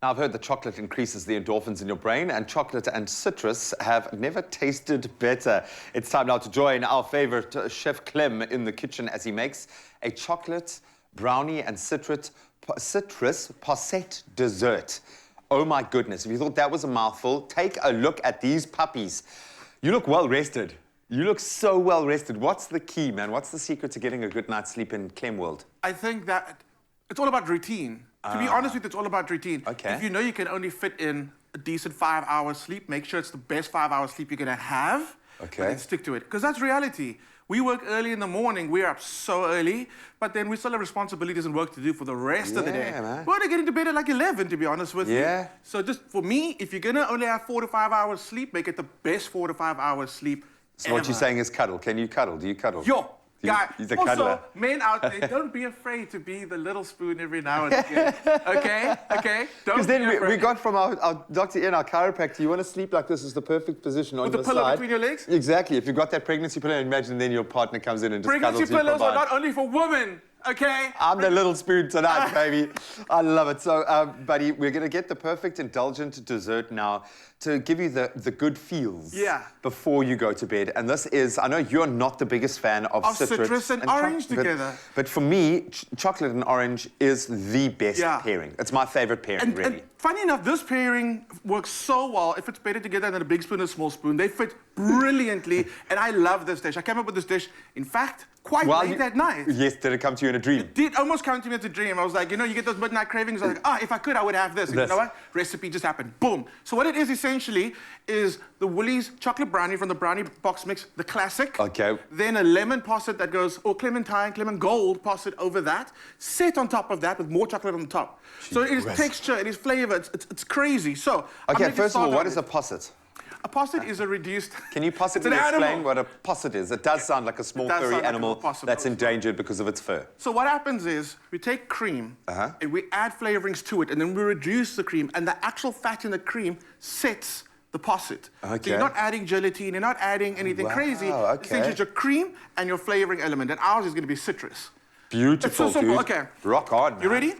Now, I've heard that chocolate increases the endorphins in your brain, and chocolate and citrus have never tasted better. It's time now to join our favorite Chef Clem in the kitchen as he makes a chocolate, brownie, and citrus Posset dessert. Oh my goodness, if you thought that was a mouthful, take a look at these puppies. You look well rested. You look so well rested. What's the key, man? What's the secret to getting a good night's sleep in Clem world? I think that it's all about routine. To be honest with you, it's all about routine. Okay. If you know you can only fit in a decent 5 hours sleep, make sure it's the best 5 hours sleep you're gonna have. Okay. And then stick to it, because that's reality. We work early in the morning, we're up so early, but then we still have responsibilities and work to do for the rest of the day. Man. We're gonna get into bed at like 11, to be honest with you. Yeah. So just for me, if you're gonna only have 4 to 5 hours sleep, make it the best 4 to 5 hours sleep So what you're saying is cuddle. Can you cuddle? Do you cuddle? Yo, guy. He's a also, cuddler. men out there, don't be afraid to be the little spoon every now and again. Okay? Okay? Don't Because be then afraid. we got from our doctor Ian, our chiropractor, you want to sleep like this is the perfect position on With your the pillow side. between your legs? Exactly. If you've got that pregnancy pillow, imagine then your partner comes in and just Pregnancy cuddles you pillows from are behind. not only for women, okay? I'm the little spoon tonight, baby. I love it. So, buddy, we're going to get the perfect indulgent dessert now to give you the good feels before you go to bed. And this is, I know you're not the biggest fan of citrus and orange together. But for me, chocolate and orange is the best pairing. It's my favorite pairing, really. And funny enough, this pairing works so well. It fits better together than a big spoon and a small spoon. They fit brilliantly, and I love this dish. I came up with this dish, in fact, quite late at night. Yes, did it come to you in a dream? It did almost come to me as a dream. I was like, you know, you get those midnight cravings. I was like, if I could, I would have this. And you know what? Recipe just happened. Boom. So what it is essentially is the Woolies chocolate brownie from the Brownie box mix, the classic. Okay. Then a lemon posset that goes, or clementine, lemon gold posset over that, set on top of that with more chocolate on the top. So it is texture, it is flavor, it's crazy. So, okay, first of all, what is a posset? A posset is a reduced... Can you possibly explain what a posset is? It does sound like a small furry animal that's endangered because of its fur. So what happens is we take cream and we add flavorings to it, and then we reduce the cream, and the actual fat in the cream sets the posset. Okay. So you're not adding gelatine, you're not adding anything crazy. Essentially, it's your cream and your flavoring element, and ours is going to be citrus. Beautiful, it's so simple. dude. Okay. Rock on, man. You ready?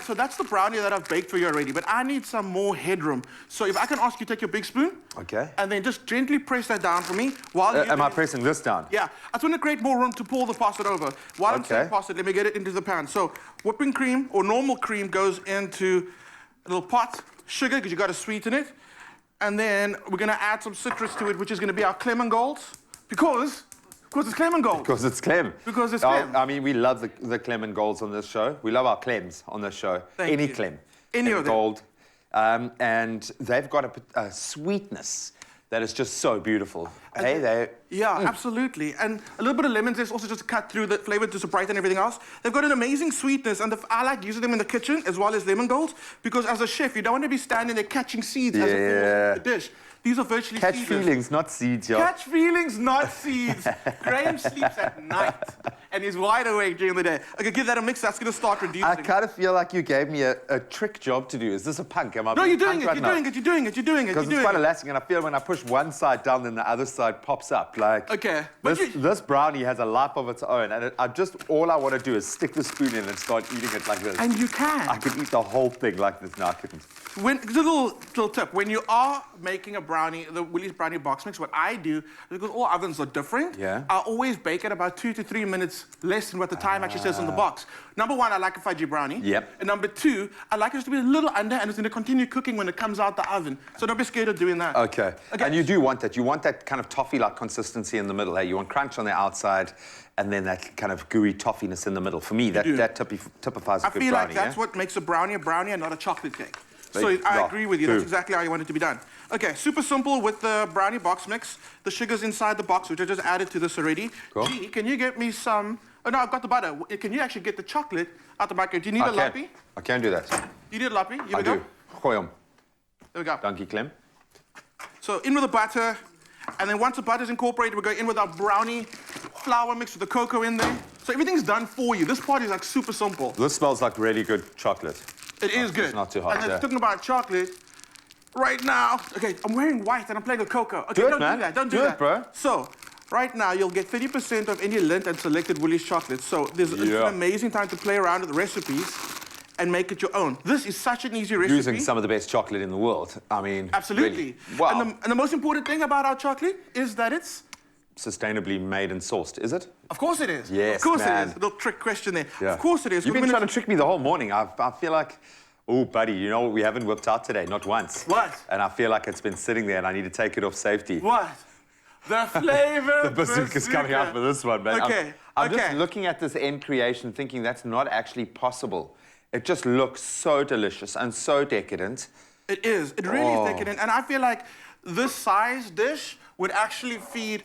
So that's the brownie that I've baked for you already, but I need some more headroom. So if I can ask you to take your big spoon. Okay. And then just gently press that down for me while you... Am I pressing this down? Yeah. I just want to create more room to pour the posset over. While I'm saying posset, let me get it into the pan. So whipping cream or normal cream goes into a little pot. Sugar, because you got to sweeten it. And then we're going to add some citrus to it, which is going to be our Clem and Golds. Because it's Clem and Gold. Because it's Clem. Because it's Clem. I mean, we love the Clem and Golds on this show. We love our Clems on this show. Any Clem. Any of them. Gold. And they've got a sweetness that is just so beautiful. Absolutely. And a little bit of lemon zest also just cut through the flavor to brighten everything else. They've got an amazing sweetness, and I like using them in the kitchen as well as lemon golds, because as a chef, you don't want to be standing there catching seeds as a dish. These are virtually Catch seedless. feelings, not seeds, yo. Catch feelings, not seeds. Graham sleeps at night and he's wide awake during the day. Okay, give that a mix. That's going to start reducing. I kind of feel like you gave me a trick job to do. Is this a punk? Am I No, you're doing it. Right You're doing it. Because it's quite elastic, and I feel when I push one side down, then the other side pops up. Like, this brownie has a life of its own, and all I want to do is stick the spoon in and start eating it like this. And you can. I could eat the whole thing like this. No, I couldn't. There's a little tip. When you are making a brownie, the Woolies Brownie box mix, what I do, because all ovens are different, I always bake it about 2 to 3 minutes less than what the time actually says on the box. Number one, I like a fudgy brownie. And number two, I like it to be a little under, and it's going to continue cooking when it comes out the oven. So don't be scared of doing that. Okay. And you do want that. You want that kind of toffee-like consistency in the middle. You want crunch on the outside, and then that kind of gooey toffiness in the middle. For me, that typifies a good brownie. I feel like that's what makes a brownie and not a chocolate cake. So I agree with you. That's exactly how you want it to be done. Okay, super simple with the brownie box mix. The sugar's inside the box, which I just added to this already. Cool. G, can you get me some... Oh, no, I've got the butter. Can you actually get the chocolate out the microwave? Do you need a lappy? I can do that. You need a lappy? Here we go. Gooi hom. There we go. Dankie, Clem. So in with the butter, and then once the butter's incorporated, we go in with our brownie flour mix with the cocoa in there. So everything's done for you. This part is like super simple. This smells like really good chocolate. It is good. It's not too hot. And then talking about chocolate, right now, okay, I'm wearing white and I'm playing with cocoa. Okay, don't do that. Don't do that. Bro. So, right now, you'll get 30% of any Lindt and selected Woolies chocolate. So there's an amazing time to play around with the recipes and make it your own. This is such an easy recipe. Using some of the best chocolate in the world. I mean, absolutely. Really. Wow. And the most important thing about our chocolate is that it's sustainably made and sourced, is it? Of course it is. Yes, of course man. it is. A little trick question there. Yeah. Of course it is. You've been trying to trick me the whole morning. I feel like, oh, buddy, you know what we haven't worked out today? Not once. What? And I feel like it's been sitting there and I need to take it off safety. What? The flavor The bazooka's coming out for this one, man. Okay. I'm just looking at this end creation thinking that's not actually possible. It just looks so delicious and so decadent. It is. It really is decadent. And I feel like this size dish would actually feed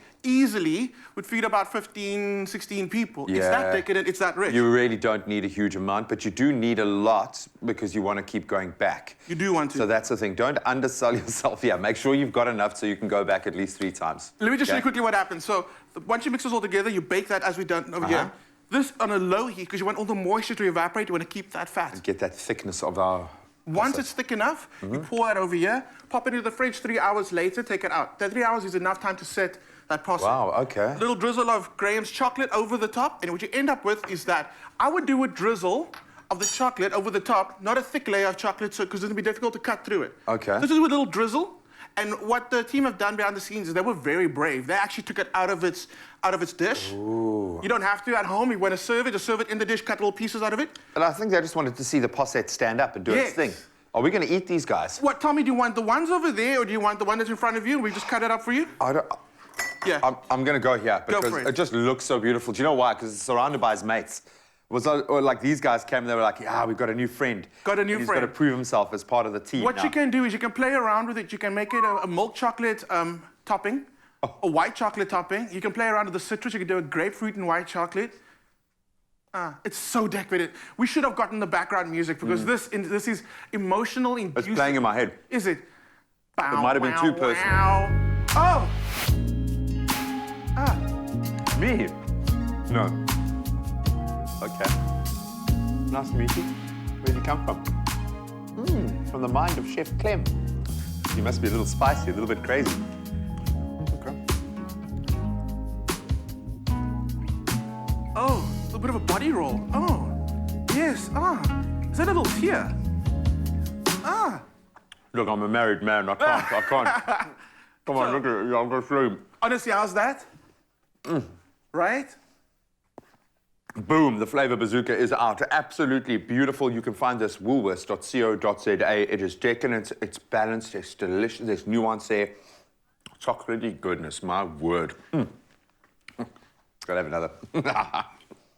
about 15, 16 people. Yeah. It's that decadent, it's that rich. You really don't need a huge amount, but you do need a lot because you want to keep going back. You do want to. So that's the thing. Don't undersell yourself here. Make sure you've got enough so you can go back at least 3 times. Let me just show you quickly what happens. So once you mix this all together, you bake that as we've done over here. This on a low heat because you want all the moisture to evaporate. You want to keep that fat. And get that thickness of our... Once it's thick enough, you pour it over here, pop it into the fridge 3 hours later, take it out. That 3 hours is enough time to set that Posset. Wow, okay. A little drizzle of Graham's chocolate over the top, and what you end up with is that I would do a drizzle of the chocolate over the top, not a thick layer of chocolate, because it's going to be difficult to cut through it. Okay. This is a little drizzle, and what the team have done behind the scenes is they were very brave. They actually took it out of its dish. Ooh. You don't have to at home. You want to serve it, just serve it in the dish, cut little pieces out of it. And I think they just wanted to see the Posset stand up and do its thing. Are we going to eat these guys? What, Tommy, do you want the ones over there, or do you want the one that's in front of you? We just cut it up for you? I don't... Yeah. I'm going to go here because Go for it. It just looks so beautiful. Do you know why? Because it's surrounded by his mates. Or like these guys came and they were like, yeah, we've got a new friend. Got a new He's friend. got to prove himself as part of the team. What you can do is you can play around with it. You can make it a milk chocolate topping, a white chocolate topping. You can play around with the citrus. You can do a grapefruit and white chocolate. It's so decadent. We should have gotten the background music because this is emotional inducing. It's playing in my head. Is it? It might have been too personal. Oh! Me? No. Okay. Nice to meet you. Where'd you come from? From the mind of Chef Clem. You must be a little spicy, a little bit crazy. Okay. Oh, a little bit of a body roll. Oh, yes. Is that a little tear? Look, I'm a married man. I can't. Come on, look at it. I'm going to sleep. Honestly, how's that? Right? Boom, the flavor bazooka is out. Absolutely beautiful. You can find this woolworths.co.za. It is decadent, it's balanced, it's delicious, there's nuance there. Chocolatey goodness, my word. Gotta have another.